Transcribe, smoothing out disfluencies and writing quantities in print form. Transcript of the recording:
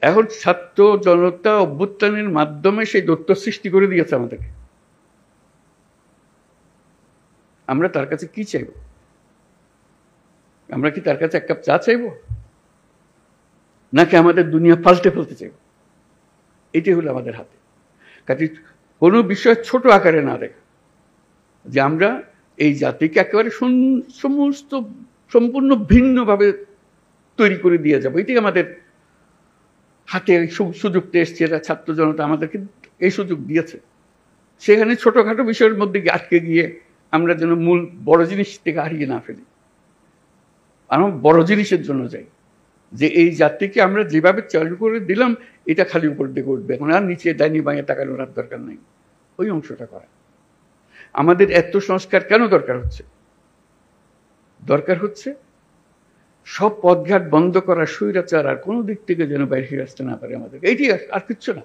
এখন ছাত্র জনতা অভ্যুত্থানের মাধ্যমে সেই দৈত্য সৃষ্টি করে দিয়েছে আমাদেরকে। আমরা তার কাছে কি চাইব? আমরা কি তার কাছে এক কাপ চা চাইব, নাকি আমাদের দুনিয়া পাল্টে ফেলতে চাইব? এটি হলো আমাদের হাতে। কাজে কোনো বিষয় ছোট আকারে না দেখা, যে আমরা এই জাতিকে একেবারে সমস্ত সম্পূর্ণ ভিন্নভাবে তৈরি করে দিয়ে যাবো, এটি আমাদের হাতে সুযোগটা এসছে। এরা ছাত্র জনতা আমাদেরকে এই সুযোগ দিয়েছে। সেখানে ছোটখাটো বিষয়ের মধ্যে আটকে গিয়ে আমরা যেন মূল বড় জিনিস থেকে হারিয়ে না ফেলি। আমরা বড় জিনিসের জন্য যাই, যে এই জাতিকে আমরা যেভাবে চালু করে দিলাম, এটা খালি উপর দিকে উঠবে, এখন আর নিচে ডাইনি বাঁয়ে তাকানোর আর দরকার নেই। ওই অংশটা করা। আমাদের এত সংস্কার কেন দরকার হচ্ছে? দরকার হচ্ছে সব পথঘাট বন্ধ করা, স্বৈরাচার আর কোনো দিক থেকে যেন বাইরে আসতে না পারে আমাদের। এইটি আর কিচ্ছু না।